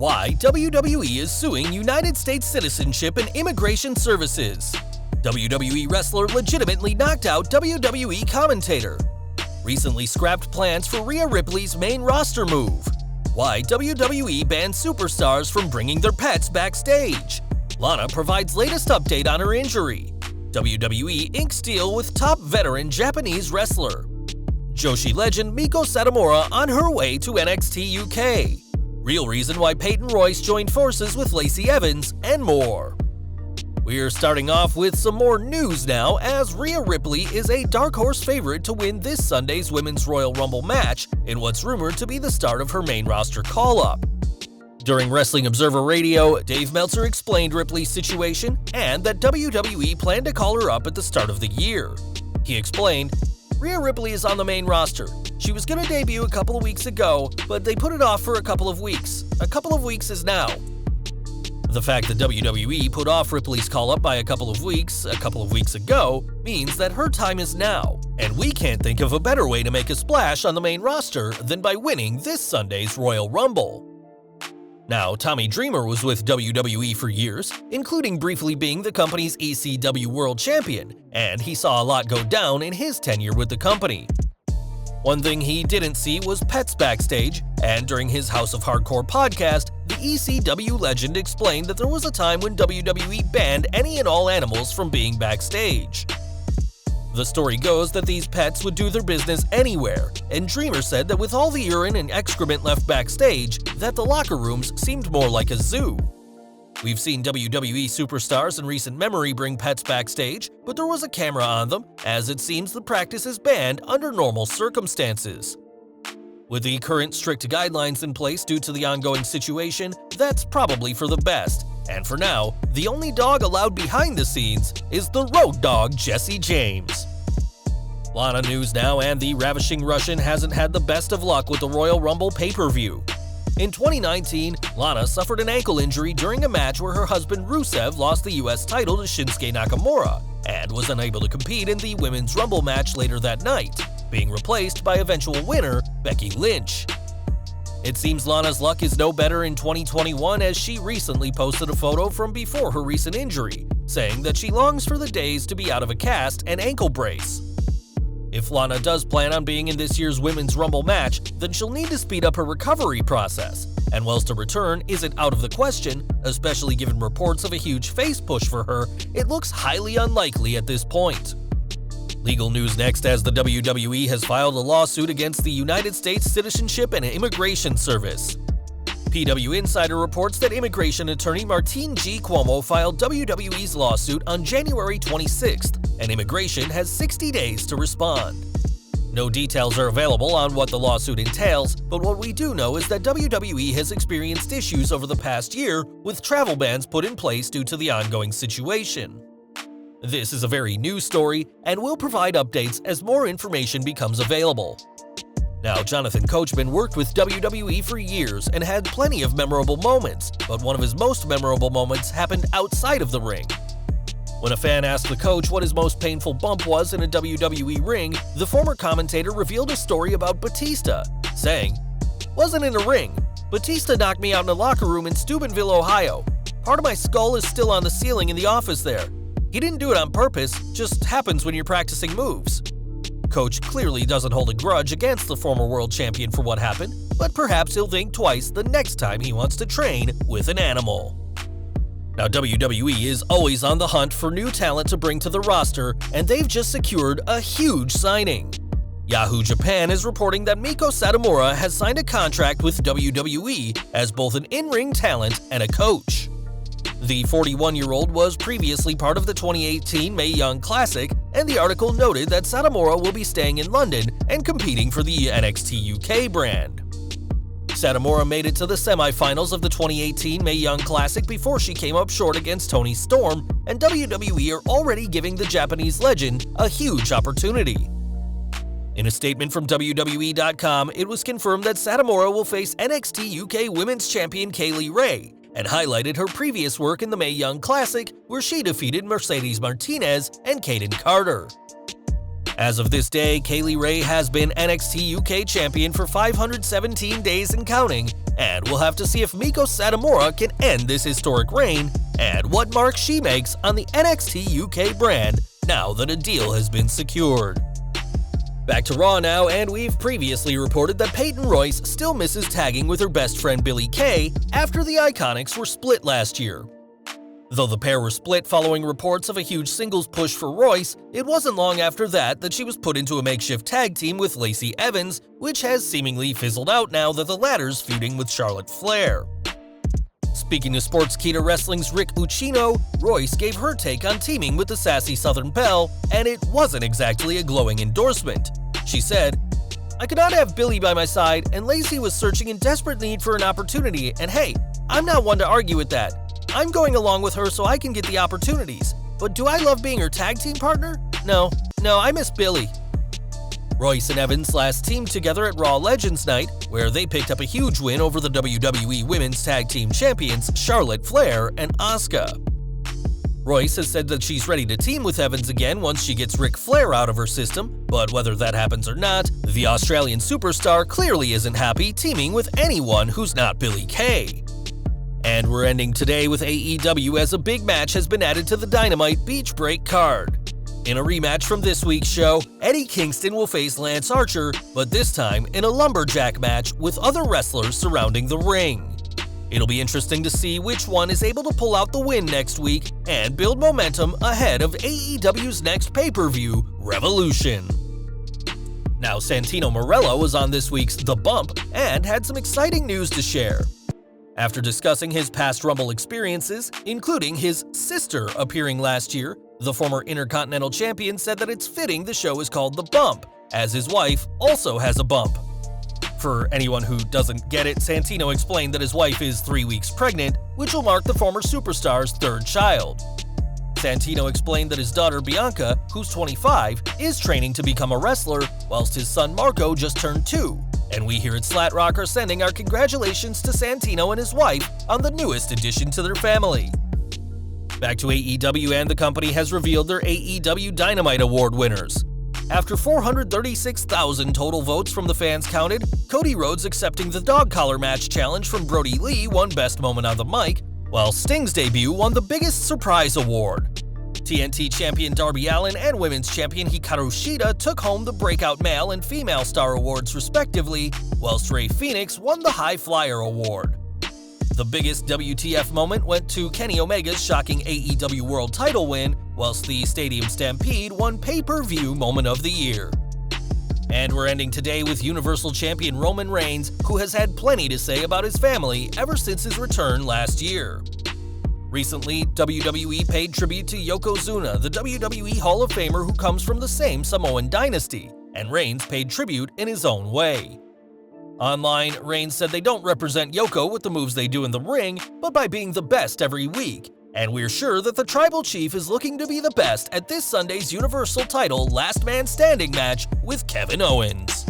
Why WWE is suing United States Citizenship and Immigration Services. WWE wrestler legitimately knocked out WWE commentator. Recently scrapped plans for Rhea Ripley's main roster move. Why WWE banned superstars from bringing their pets backstage. Lana provides latest update on her injury. WWE inks deal with top veteran Japanese wrestler. Joshi legend Meiko Satomura on her way to NXT UK. Real reason why Peyton Royce joined forces with Lacey Evans, and more. We're starting off with some more news now, as Rhea Ripley is a dark horse favorite to win this Sunday's Women's Royal Rumble match in what's rumored to be the start of her main roster call-up. During Wrestling Observer Radio, Dave Meltzer explained Ripley's situation and that WWE planned to call her up at the start of the year. He explained, "Rhea Ripley is on the main roster. She was going to debut a couple of weeks ago, but they put it off for a couple of weeks. A couple of weeks is now." The fact that WWE put off Ripley's call-up by a couple of weeks ago, means that her time is now, and we can't think of a better way to make a splash on the main roster than by winning this Sunday's Royal Rumble. Now, Tommy Dreamer was with WWE for years, including briefly being the company's ECW World Champion, and he saw a lot go down in his tenure with the company. One thing he didn't see was pets backstage, and during his House of Hardcore podcast, the ECW legend explained that there was a time when WWE banned any and all animals from being backstage. The story goes that these pets would do their business anywhere, and Dreamer said that with all the urine and excrement left backstage, that the locker rooms seemed more like a zoo. We've seen WWE superstars in recent memory bring pets backstage, but there was a camera on them, as it seems the practice is banned under normal circumstances. With the current strict guidelines in place due to the ongoing situation, that's probably for the best. And for now, the only dog allowed behind the scenes is the road dog Jesse James. Lana news now, and the ravishing Russian hasn't had the best of luck with the Royal Rumble pay-per-view. In 2019, Lana suffered an ankle injury during a match where her husband Rusev lost the US title to Shinsuke Nakamura and was unable to compete in the Women's Rumble match later that night, being replaced by eventual winner Becky Lynch. It seems Lana's luck is no better in 2021, as she recently posted a photo from before her recent injury, saying that she longs for the days to be out of a cast and ankle brace. If Lana does plan on being in this year's Women's Rumble match, then she'll need to speed up her recovery process, and whilst a return isn't out of the question, especially given reports of a huge face push for her, it looks highly unlikely at this point. Legal news next, as the WWE has filed a lawsuit against the United States Citizenship and Immigration Service. PW Insider reports that immigration attorney Martine G. Cuomo filed WWE's lawsuit on January 26th, and immigration has 60 days to respond. No details are available on what the lawsuit entails, but what we do know is that WWE has experienced issues over the past year with travel bans put in place due to the ongoing situation. This is a very new story, and we'll provide updates as more information becomes available. Now, Jonathan Coachman worked with WWE for years and had plenty of memorable moments, but one of his most memorable moments happened outside of the ring. When a fan asked the coach what his most painful bump was in a WWE ring, the former commentator revealed a story about Batista, saying, "Wasn't in a ring. Batista knocked me out in a locker room in Steubenville, Ohio. Part of my skull is still on the ceiling in the office there. He didn't do it on purpose, just happens when you're practicing moves." Coach clearly doesn't hold a grudge against the former world champion for what happened, but perhaps he'll think twice the next time he wants to train with an animal. Now, WWE is always on the hunt for new talent to bring to the roster, and they've just secured a huge signing. Yahoo Japan is reporting that Meiko Satomura has signed a contract with WWE as both an in-ring talent and a coach. The 41-year-old was previously part of the 2018 Mae Young Classic, and the article noted that Satomura will be staying in London and competing for the NXT UK brand. Satomura made it to the semifinals of the 2018 Mae Young Classic before she came up short against Toni Storm, and WWE are already giving the Japanese legend a huge opportunity. In a statement from WWE.com, it was confirmed that Satomura will face NXT UK Women's Champion Kaylee Ray, and highlighted her previous work in the Mae Young Classic, where she defeated Mercedes Martinez and Kaden Carter. As of this day, Kaylee Ray has been NXT UK champion for 517 days and counting, and we'll have to see if Miko Satomura can end this historic reign and what mark she makes on the NXT UK brand now that a deal has been secured. Back to Raw now, and we've previously reported that Peyton Royce still misses tagging with her best friend Billie Kay after the Iconics were split last year. Though the pair were split following reports of a huge singles push for Royce, it wasn't long after that she was put into a makeshift tag team with Lacey Evans, which has seemingly fizzled out now that the latter's feuding with Charlotte Flair. Speaking of Sportskeeda Wrestling's Rick Ucchino, Royce gave her take on teaming with the sassy Southern Belle, and it wasn't exactly a glowing endorsement. She said, "I could not have Billie by my side, and Lacey was searching in desperate need for an opportunity, and hey, I'm not one to argue with that. I'm going along with her so I can get the opportunities. But do I love being her tag team partner? No, I miss Billie." Royce and Evans last teamed together at Raw Legends Night, where they picked up a huge win over the WWE Women's Tag Team Champions Charlotte Flair and Asuka. Royce has said that she's ready to team with Evans again once she gets Ric Flair out of her system, but whether that happens or not, the Australian superstar clearly isn't happy teaming with anyone who's not Billie Kay. And we're ending today with AEW as a big match has been added to the Dynamite Beach Break card. In a rematch from this week's show, Eddie Kingston will face Lance Archer, but this time in a lumberjack match with other wrestlers surrounding the ring. It'll be interesting to see which one is able to pull out the win next week and build momentum ahead of AEW's next pay-per-view, Revolution. Now, Santino Marella was on this week's The Bump and had some exciting news to share. After discussing his past Rumble experiences, including his sister appearing last year, the former Intercontinental Champion said that it's fitting the show is called The Bump, as his wife also has a bump. For anyone who doesn't get it, Santino explained that his wife is 3 weeks pregnant, which will mark the former superstar's third child. Santino explained that his daughter Bianca, who's 25, is training to become a wrestler, whilst his son Marco just turned 2. And we here at Slat Rock are sending our congratulations to Santino and his wife on the newest addition to their family. Back to AEW, and the company has revealed their AEW Dynamite Award winners. After 436,000 total votes from the fans counted, Cody Rhodes accepting the dog collar match challenge from Brody Lee won Best Moment on the Mic, while Sting's debut won the Biggest Surprise Award. TNT champion Darby Allin and Women's champion Hikaru Shida took home the Breakout Male and Female Star Awards respectively, whilst Rey Fenix won the High Flyer Award. The biggest WTF moment went to Kenny Omega's shocking AEW World Title win, whilst the Stadium Stampede won Pay-Per-View Moment of the Year. And we're ending today with Universal Champion Roman Reigns, who has had plenty to say about his family ever since his return last year. Recently, WWE paid tribute to Yokozuna, the WWE Hall of Famer who comes from the same Samoan dynasty, and Reigns paid tribute in his own way. Online, Reigns said they don't represent Yoko with the moves they do in the ring, but by being the best every week, and we're sure that the Tribal Chief is looking to be the best at this Sunday's Universal title Last Man Standing match with Kevin Owens.